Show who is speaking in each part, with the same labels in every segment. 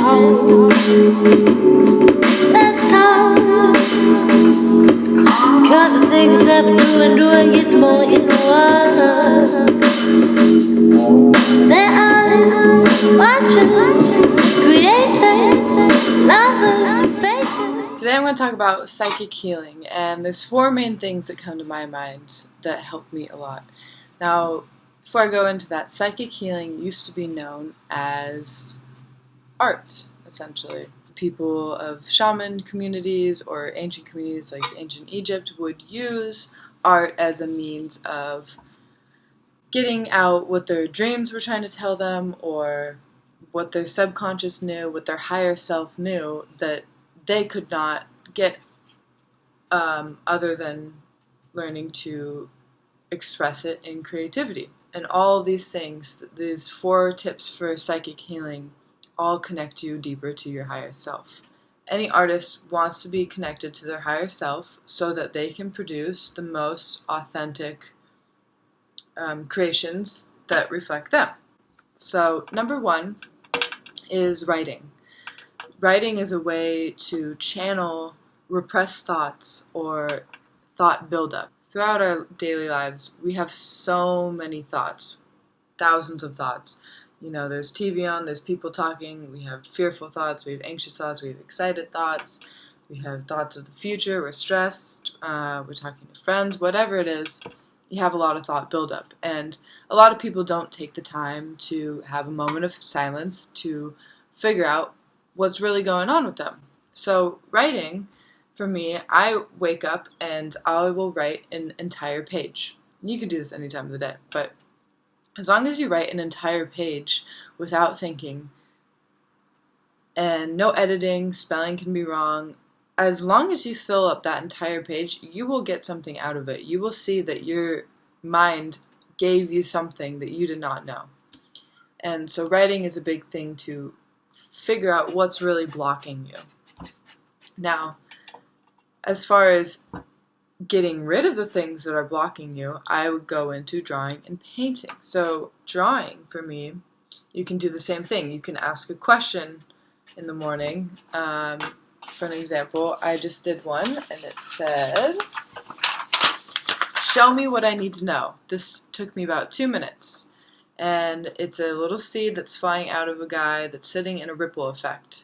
Speaker 1: talk. Let's talk. Cause the things that we're doing gets more in the water. There are watchers, creators, lovers, fakers.
Speaker 2: Today I'm going to talk about psychic healing, and there's 4 main things that come to my mind that help me a lot. Now, before I go into that, psychic healing used to be known as art, essentially. People of shaman communities or ancient communities like ancient Egypt would use art as a means of getting out what their dreams were trying to tell them, or what their subconscious knew, what their higher self knew that they could not get other than learning to express it in creativity. And all these things, these 4 tips for psychic healing, all connect you deeper to your higher self. Any artist wants to be connected to their higher self so that they can produce the most authentic creations that reflect them. So, number 1 is writing. Writing is a way to channel repressed thoughts or thought buildup. Throughout our daily lives, we have so many thoughts, thousands of thoughts. You know, there's TV on, there's people talking, we have fearful thoughts, we have anxious thoughts, we have excited thoughts, we have thoughts of the future, we're stressed, we're talking to friends, whatever it is, you have a lot of thought buildup. And a lot of people don't take the time to have a moment of silence to figure out what's really going on with them. So writing, for me, I wake up and I will write an entire page. You can do this any time of the day, but as long as you write an entire page without thinking, and no editing, spelling can be wrong, as long as you fill up that entire page, you will get something out of it. You will see that your mind gave you something that you did not know. And so writing is a big thing to figure out what's really blocking you. Now, as far as getting rid of the things that are blocking you, I would go into drawing and painting. So drawing, for me, you can do the same thing. You can ask a question in the morning. For an example, I just did one, and it said, "Show me what I need to know." This took me about 2 minutes. And it's a little seed that's flying out of a guy that's sitting in a ripple effect.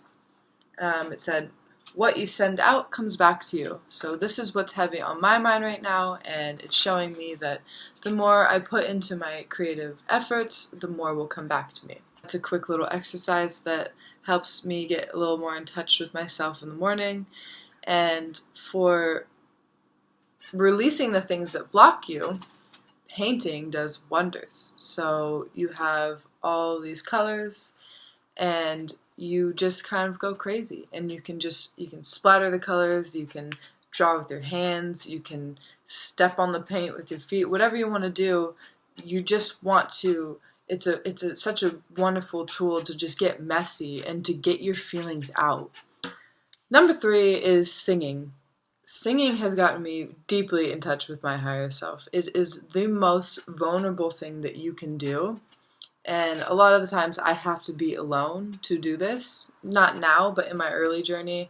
Speaker 2: It said, "What you send out comes back to you." So this is what's heavy on my mind right now, and it's showing me that the more I put into my creative efforts, the more will come back to me. It's a quick little exercise that helps me get a little more in touch with myself in the morning. And for releasing the things that block you, painting does wonders. So you have all these colors, and you just kind of go crazy, and you can splatter the colors, you can draw with your hands, you can step on the paint with your feet, whatever you want to do. You just want to, it's such a wonderful tool to just get messy and to get your feelings out. Number 3 is singing. Singing has gotten me deeply in touch with my higher self. It is the most vulnerable thing that you can do. And a lot of the times I have to be alone to do this. Not now, but in my early journey,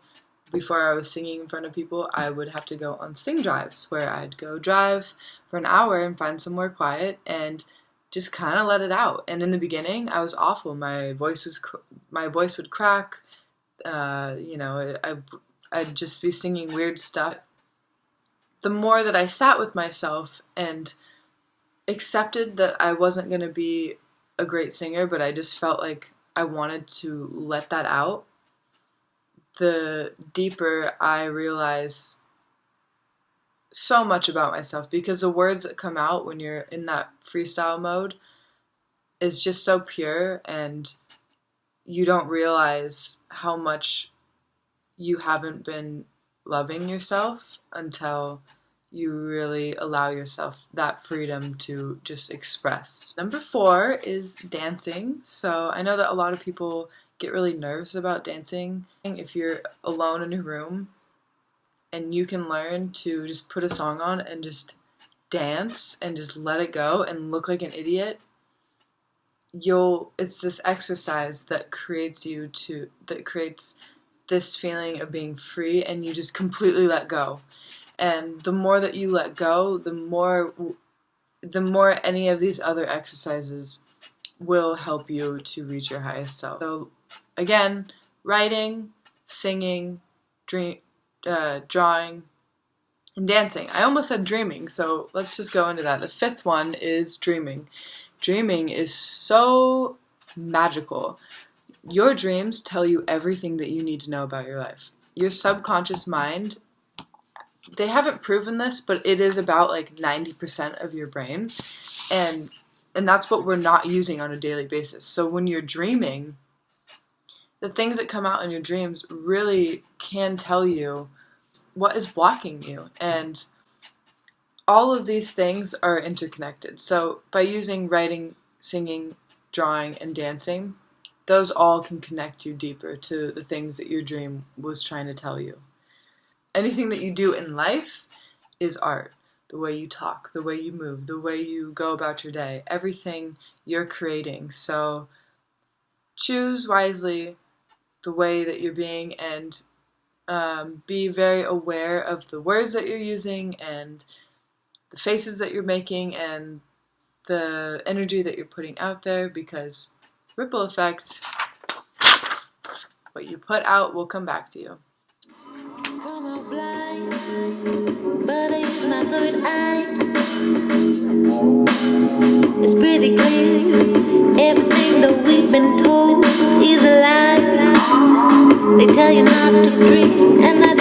Speaker 2: before I was singing in front of people, I would have to go on sing drives where I'd go drive for an hour and find somewhere quiet and just kind of let it out. And in the beginning, I was awful. My voice would crack. I'd just be singing weird stuff. The more that I sat with myself and accepted that I wasn't going to be a great singer, but I just felt like I wanted to let that out, the deeper I realized so much about myself, because the words that come out when you're in that freestyle mode is just so pure, and you don't realize how much you haven't been loving yourself until you really allow yourself that freedom to just express. Number 4 is dancing. So I know that a lot of people get really nervous about dancing. If you're alone in a room and you can learn to just put a song on and just dance and just let it go and look like an idiot, it's this exercise that creates this feeling of being free, and you just completely let go. And the more that you let go, the more any of these other exercises will help you to reach your highest self. So again, writing, singing, drawing, and dancing. I almost said dreaming, so let's just go into that. The fifth one is dreaming. Dreaming is so magical. Your dreams tell you everything that you need to know about your life. Your subconscious mind, they haven't proven this, but it is about like 90% of your brain, and that's what we're not using on a daily basis. So when you're dreaming, the things that come out in your dreams really can tell you what is blocking you, and all of these things are interconnected. So by using writing, singing, drawing, and dancing, those all can connect you deeper to the things that your dream was trying to tell you. Anything that you do in life is art. The way you talk, the way you move, the way you go about your day, everything you're creating. So choose wisely the way that you're being, and be very aware of the words that you're using and the faces that you're making and the energy that you're putting out there, because ripple effects, what you put out will come back to you.
Speaker 1: Come out blind, but I use my third eye. It's pretty clear, everything that we've been told is a lie. They tell you not to dream, and that